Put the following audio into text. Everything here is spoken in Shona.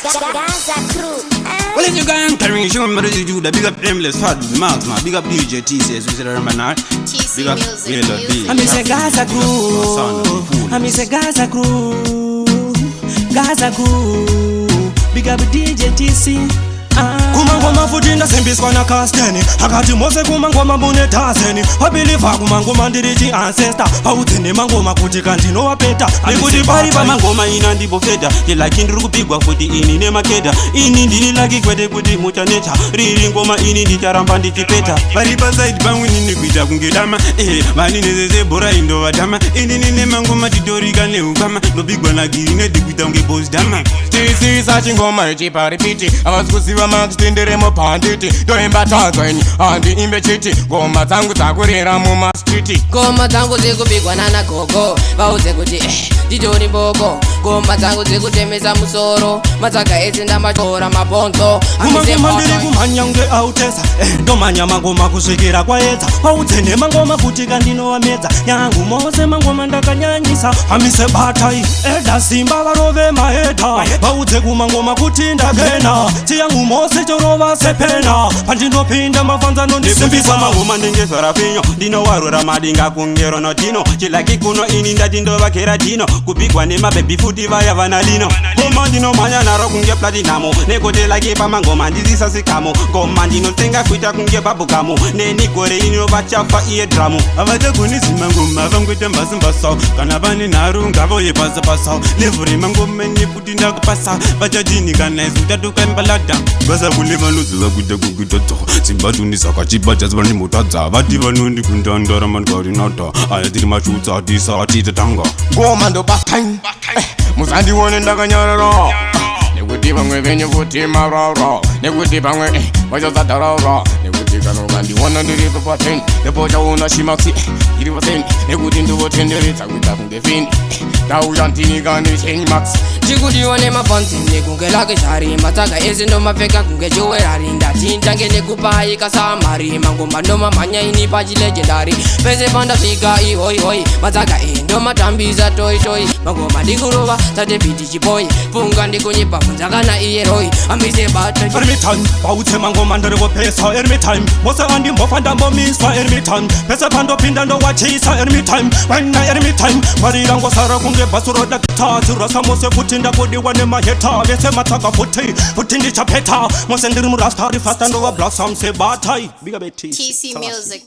Gaza crew. Well, if you guys carrying show me ready to do the big up Nameless Fat Marks, man. Big up DJ TCS, we said remember now. TC Big up Music. Real D. I miss a Gaza crew. I miss a Gaza crew. Gaza crew. Big up DJ TC. Kumangoma futhi ndasembiswa na casteni akati mose kumangoma bune tazeni wabeliva kumangoma ndirichi ancestor awuthene mangoma kuti kanti nowapeta Ndikuti pari pa mangoma ina ndibofeta Ndilaki ndiri kupigwa futi ini nemakeda Ini ndinilaki kwete kuti muchanecha Riri ngoma ini ndicharamba ndichipeta Pari pa side pamwe nini kuita kungedama Vani nezeze bora indo vadama Ini nine mangoma titorika neukama Ndopigwa na giri nedikuita unge boss dama TC sachi ngoma ichipari piti Avasikuziva max tenderemo panditi Toimba tanzweni handi imbe chiti Ngoma dzangu dzakurera muma streeti Ngoma dzangu dzikubigwa nana gogo Vauze kuti nditori mboko Ngoma dzangu dzikutemesa musoro Matsaka ese ndamatora mabonzo kumangoma ndiri kumhanya unge autesa ndomanya mangoma kusvikira kwaedza wauthene mangoma kuti kandinowamedza yangu mose mangoma ndakanyanyisa amise batai eda simba varove mahedha vaudze kumangoma kuti ndagena chiyangu mose chorova sepena pandinopinda mafanzano Ndisimbisa mangoma ndingezora pinyo Ndinowarura madinga kungero notino Chilaki kuno ini ndati ndovakera tino Kupigwa nemabebi futi vaya vana lino Ngoma ndinomanya naro kunge platinamo Nekotelaki pa mangoma ndizisa sikamo Ngoma ndinotenga kuita kunge babukamo Nenigore inovachafa iye dramu Avachagunizima ngoma vanguita mbasimbasao Kana vani naru ngavo yepasapasao Levuri mangoma nefuti ndakupasa Vachadini kana izutatuka mbalada Vasa kule vanuzi vakuita kukutata Simbatunisa kachibata zivani mutadza Vati vanundi kundandara mankari nata Ayatiri machutsa atisa atitatanga Ngoma ndo batain Musandione ndakanyarara Nekuti vamwe venye kuti marara Nekuti vamwe vachazadarara Nekuti kanova ndiwana ndiripo pateni Nepo chaona shimaksi iri pateni Nekuti ndivotenderedza kuita kunge fini Ndauya ndinigani chenyi max Ndikudione mafansi nekunge lake shari Matsaka ese ndomapfeka kunge jewelry Ndatintange nekupayika samari Mangoma ndomamhanya ini pachi legendary Pese pandafika ihoi hoi Matsaka ndomatambisa toi toi Mangoma ndikurova tate biti chiboy Funga ndikunyipa funzakana iye roi Amise bata Every time, bautse mangoma ndirikupesa every time mose andimbofa ndambomiswa every time pese pandopinda ndowachisa every time wena every time marira ngosara kunge basuro dakitazi rasa mose futi ndakudiwa nemaheta vese matsaka futi ndichapeta mose ndiri murastari fasta ndova blossom sebatai bigabeti TC Music.